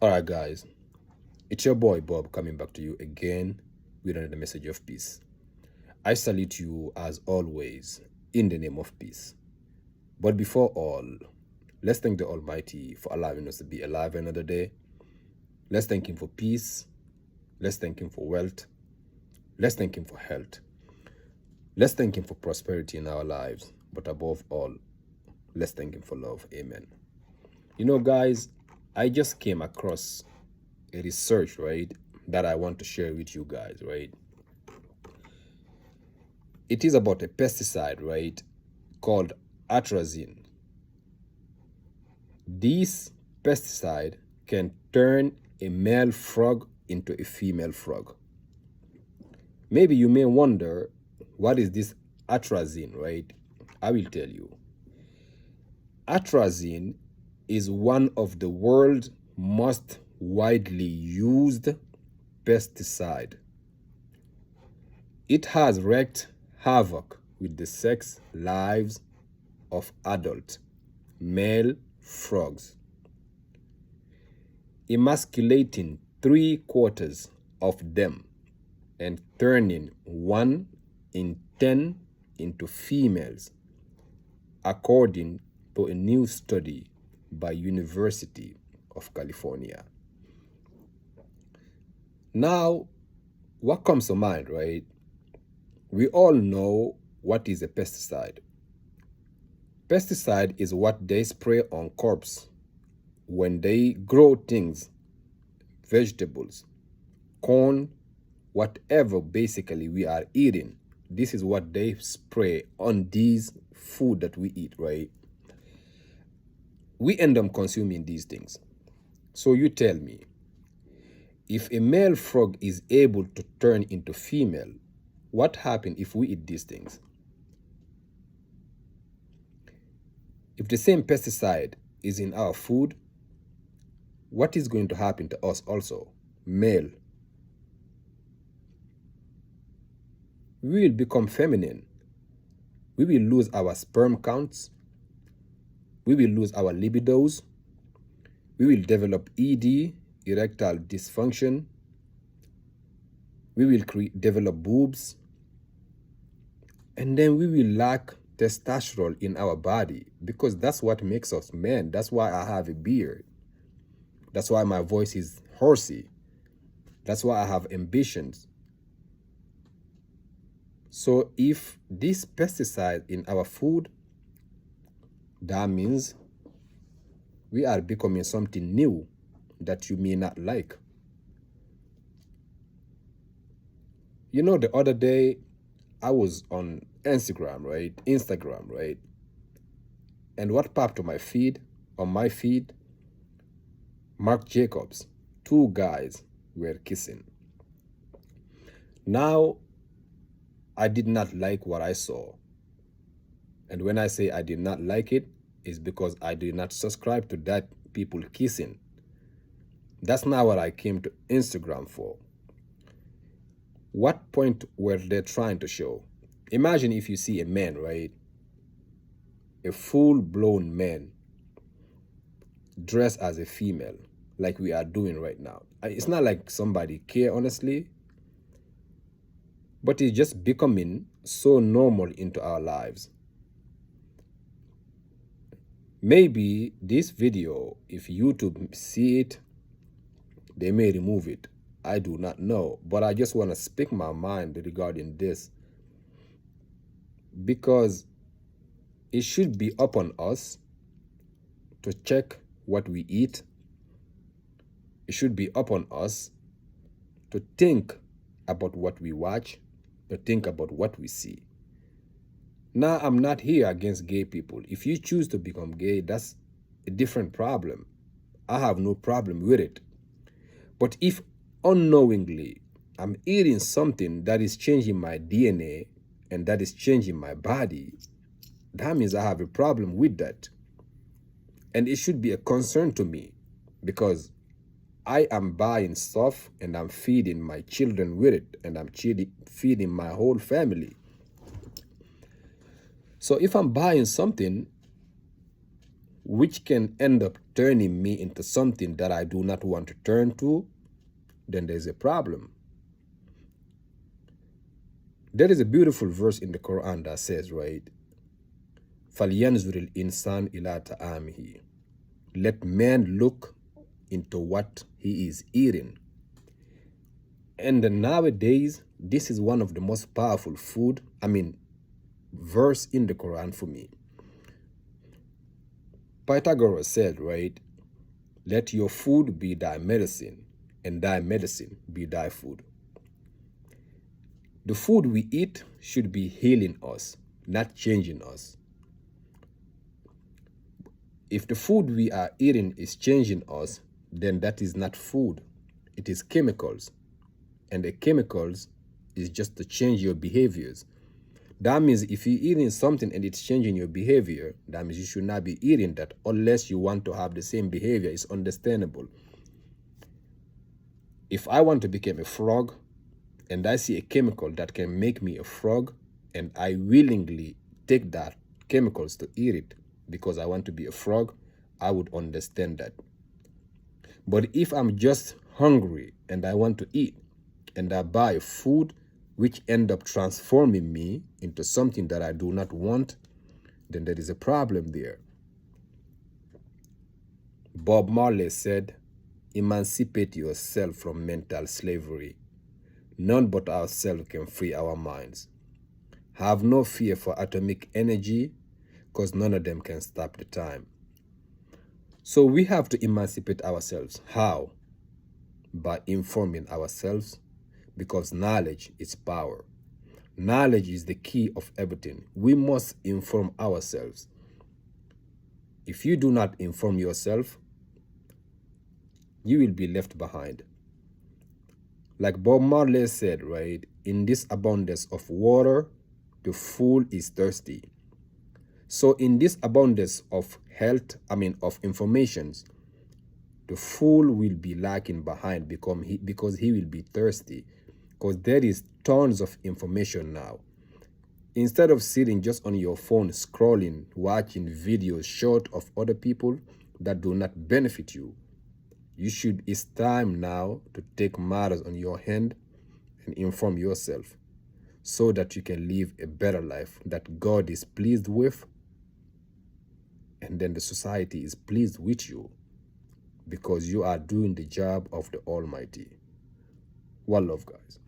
All right, guys, it's your boy Bob coming back to you again with another message of peace. I salute you as always in the name of peace. But before all, let's thank the Almighty for allowing us to be alive another day. Let's thank Him for peace. Let's thank Him for wealth. Let's thank Him for health. Let's thank Him for prosperity in our lives. But above all, let's thank Him for love. Amen. You know, guys, I just came across a research, right, that I want to share with you guys, right? It is about a pesticide, right, called atrazine. This pesticide can turn a male frog into a female frog. Maybe you may wonder, what is this atrazine, right? I will tell you. Atrazine is one of the world's most widely used pesticide. It has wreaked havoc with the sex lives of adult male frogs, emasculating 3/4 of them and turning 1 in 10 into females, according to a new study by University of California. Now, what comes to mind, right? We all know what is a pesticide. Pesticide is what they spray on crops when they grow things, vegetables, corn, whatever basically we are eating. This is what they spray on these food that we eat, right? We end up consuming these things. So you tell me, if a male frog is able to turn into female, what happens if we eat these things? If the same pesticide is in our food, what is going to happen to us also, male? We will become feminine. We will lose our sperm counts. We will lose our libidos. We will develop ED, erectile dysfunction. We will develop boobs. And then we will lack testosterone in our body, because that's what makes us men. That's why I have a beard. That's why my voice is horsey. That's why I have ambitions. So if this pesticide in our food, that means we are becoming something new that you may not like. You know, the other day I was on Instagram, right? And what popped on my feed, Mark Jacobs, 2 guys were kissing. Now, I did not like what I saw. And when I say I did not like it, it's because I did not subscribe to that people kissing. That's not what I came to Instagram for. What point were they trying to show? Imagine if you see a man, right? A full-blown man dressed as a female, like we are doing right now. It's not like somebody care, honestly, but it's just becoming so normal into our lives. Maybe this video, if YouTube see it, they may remove it. I do not know, but I just want to speak my mind regarding this, because it should be upon us to check what we eat. It should be upon us to think about what we watch, to think about what we see. Now, I'm not here against gay people. If you choose to become gay, that's a different problem. I have no problem with it. But if unknowingly I'm eating something that is changing my DNA and that is changing my body, that means I have a problem with that. And it should be a concern to me, because I am buying stuff and I'm feeding my children with it, and I'm feeding my whole family. So if I'm buying something which can end up turning me into something that I do not want to turn to, then there's a problem. There is a beautiful verse in the Quran that says, right, فَلْيَنْزُرِ الْإِنسَانُ إِلَىٰ تَعَامِهِ. Let man look into what he is eating. And nowadays, this is one of the most powerful verse in the Quran for me. Pythagoras said, right, let your food be thy medicine, and thy medicine be thy food. The food we eat should be healing us, not changing us. If the food we are eating is changing us, then that is not food. It is chemicals. And the chemicals is just to change your behaviors. That means if you're eating something and it's changing your behavior, that means you should not be eating that unless you want to have the same behavior. It's understandable. If I want to become a frog and I see a chemical that can make me a frog, and I willingly take that chemicals to eat it because I want to be a frog, I would understand that. But if I'm just hungry and I want to eat, and I buy food which end up transforming me into something that I do not want, then there is a problem there. Bob Marley said, emancipate yourself from mental slavery. None but ourselves can free our minds. Have no fear for atomic energy, because none of them can stop the time. So we have to emancipate ourselves. How? By informing ourselves, because knowledge is power. Knowledge is the key of everything. We must inform ourselves. If you do not inform yourself, you will be left behind. Like Bob Marley said, right, in this abundance of water, the fool is thirsty. So in this abundance of of informations, the fool will be lacking behind because he will be thirsty. Because there is tons of information now. Instead of sitting just on your phone scrolling, watching videos short of other people that do not benefit you, it's time now to take matters on your hand and inform yourself so that you can live a better life that God is pleased with, and then the society is pleased with you because you are doing the job of the Almighty. One love, guys.